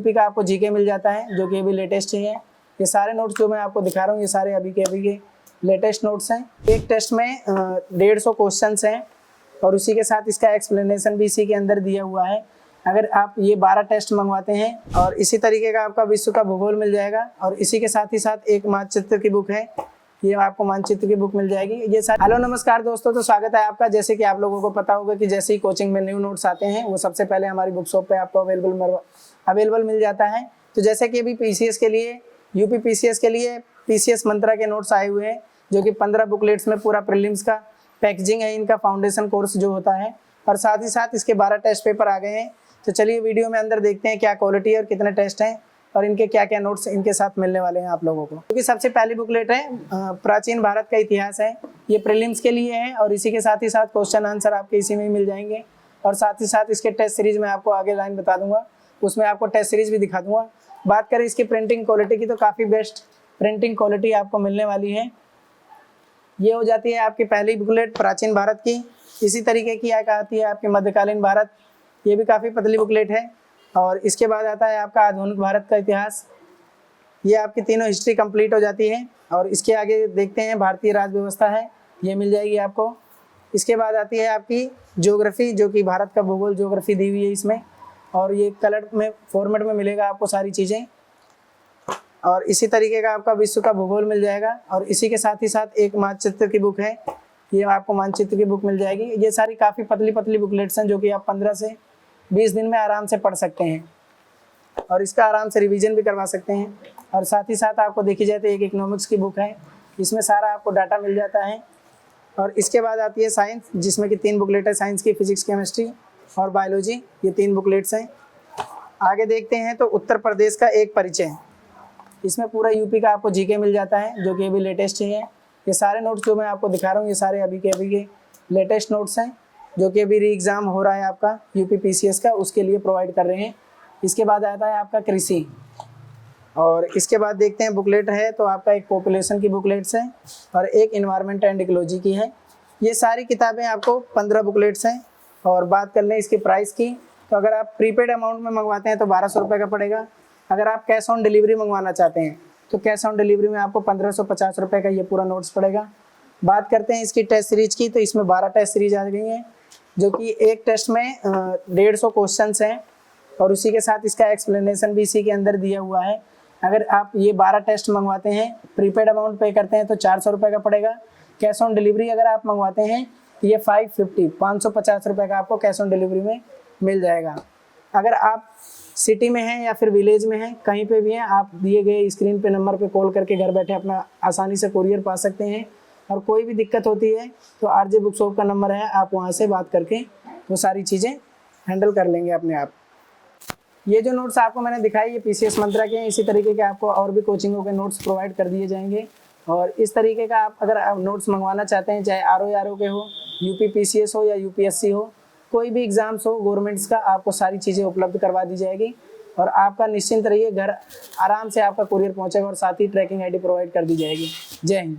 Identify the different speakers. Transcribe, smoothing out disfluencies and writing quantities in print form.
Speaker 1: UP का आपको GK मिल जाता है जो कि अभी लेटेस्ट ही है। ये सारे नोट्स जो मैं आपको दिखा रहा हूँ ये सारे अभी के लेटेस्ट नोट्स हैं। एक टेस्ट में 150 क्वेश्चंस हैं और उसी के साथ इसका एक्सप्लेनेशन भी इसी के अंदर दिया हुआ है। अगर आप ये 12 टेस्ट मंगवाते हैं और इसी तरीके का आपका विश्व का भूगोल मिल जाएगा और इसी के साथ ही साथ एक मानचित्र की बुक है, ये आपको मानचित्र की बुक मिल जाएगी। ये सारे हेलो नमस्कार दोस्तों, तो स्वागत है आपका। जैसे कि आप लोगों को पता होगा कि जैसे ही कोचिंग में न्यू नोट्स आते हैं वो सबसे पहले हमारी बुक शॉप पे आपको अवेलेबल मिल जाता है। तो जैसे कि अभी पीसीएस के लिए यूपी पीसीएस के लिए पीसीएस मंत्रा के नोट्स आए हुए हैं जो कि 15 बुकलेट्स में पूरा प्रीलिम्स का पैकेजिंग है, इनका फाउंडेशन कोर्स जो होता है, और साथ ही साथ इसके 12 टेस्ट पेपर आ गए हैं। तो चलिए वीडियो में अंदर देखते हैं क्या क्वालिटी है और कितने टेस्ट हैं और इनके क्या क्या नोट्स इनके साथ मिलने वाले हैं आप लोगों को। क्योंकि सबसे पहली बुकलेट है प्राचीन भारत का इतिहास है, ये प्रीलिम्स के लिए है और इसी के साथ ही साथ क्वेश्चन आंसर आपके इसी में ही मिल जाएंगे। और साथ ही साथ इसके टेस्ट सीरीज में आपको आगे लाइन बता दूंगा, उसमें आपको टेस्ट सीरीज भी दिखा दूंगा। बात करें इसकी प्रिंटिंग क्वालिटी की तो काफ़ी बेस्ट प्रिंटिंग क्वालिटी आपको मिलने वाली है। ये हो जाती है आपकी पहली बुकलेट प्राचीन भारत की। इसी तरीके की आती है आपकी मध्यकालीन भारत, ये भी काफ़ी पतली बुकलेट है। और इसके बाद आता है आपका आधुनिक भारत का इतिहास, ये आपकी तीनों हिस्ट्री कंप्लीट हो जाती है। और इसके आगे देखते हैं भारतीय राज व्यवस्था है, ये मिल जाएगी आपको। इसके बाद आती है आपकी ज्योग्राफी, जो कि भारत का भूगोल ज्योग्राफी दी हुई है इसमें, और ये कलर में फॉर्मेट में मिलेगा आपको सारी चीज़ें। और इसी तरीके का आपका विश्व का भूगोल मिल जाएगा और इसी के साथ ही साथ एक मानचित्र की बुक है, ये आपको मानचित्र की बुक मिल जाएगी। ये सारी काफ़ी पतली पतली बुकलेट्स हैं जो कि आप 15 से 20 दिन में आराम से पढ़ सकते हैं और इसका आराम से रिवीजन भी करवा सकते हैं। और साथ ही साथ आपको देखी जाए तो एक इकोनॉमिक्स की बुक है, इसमें सारा आपको डाटा मिल जाता है। और इसके बाद आती है साइंस, जिसमें कि 3 बुकलेट है साइंस की, फिजिक्स, केमिस्ट्री और बायोलॉजी, ये 3 बुकलेट्स हैं। आगे देखते हैं तो उत्तर प्रदेश का एक परिचय, इसमें पूरा यूपी का आपको जीके मिल जाता है जो कि अभी लेटेस्ट ही है। ये सारे नोट्स जो मैं आपको दिखा रहा हूँ ये सारे अभी के लेटेस्ट नोट्स हैं जो कि अभी री एग्ज़ाम हो रहा है आपका यूपी पीसीएस का, उसके लिए प्रोवाइड कर रहे हैं। इसके बाद आता है आपका कृषि, और इसके बाद देखते हैं बुकलेट है तो आपका एक पॉपुलेशन की बुकलेट्स है और एक इन्वायरमेंट एंड इकोलॉजी की है। ये सारी किताबें आपको 15 बुकलेट्स हैं। और बात कर लें इसकी प्राइस की, तो अगर आप प्रीपेड अमाउंट में मंगवाते हैं तो 1200 रुपये का पड़ेगा। अगर आप कैश ऑन डिलीवरी मंगवाना चाहते हैं तो कैश ऑन डिलीवरी में आपको 1550 रुपये का ये पूरा नोट्स पड़ेगा। बात करते हैं इसकी टेस्ट सीरीज की, तो इसमें 12 टेस्ट सीरीज आ गई हैं जो कि एक टेस्ट में 150 क्वेश्चंस हैं और उसी के साथ इसका एक्सप्लेनेशन भी इसी के अंदर दिया हुआ है। अगर आप ये 12 टेस्ट मंगवाते हैं, प्रीपेड अमाउंट पे करते हैं तो 400 रुपये का पड़ेगा। कैश ऑन डिलीवरी अगर आप मंगवाते हैं तो ये 550 रुपये का आपको कैश ऑन डिलीवरी में मिल जाएगा। अगर आप सिटी में हैं या फिर विलेज में हैं, कहीं पे भी हैं, आप दिए गए स्क्रीन पे नंबर पे कॉल करके घर बैठे अपना आसानी से कोरियर पा सकते हैं। और कोई भी दिक्कत होती है तो आरजे बुक शॉप का नंबर है, आप वहाँ से बात करके वो सारी चीज़ें हैंडल कर लेंगे अपने आप। ये जो नोट्स आपको मैंने दिखाई ये पीसीएस मंत्रा के हैं, इसी तरीके के आपको और भी कोचिंगों के नोट्स प्रोवाइड कर दिए जाएंगे। और इस तरीके का आप अगर आप नोट्स मंगवाना चाहते हैं, चाहे आरओ के हो, यूपी पीसीएस हो या यूपीएससी हो, कोई भी एग्ज़ाम्स हो गवर्नमेंट्स का, आपको सारी चीज़ें उपलब्ध करवा दी जाएगी और आपका निश्चिंत रहिए, घर आराम से आपका कुरियर पहुंचेगा और साथ ही ट्रैकिंग आईडी प्रोवाइड कर दी जाएगी। जय हिंद।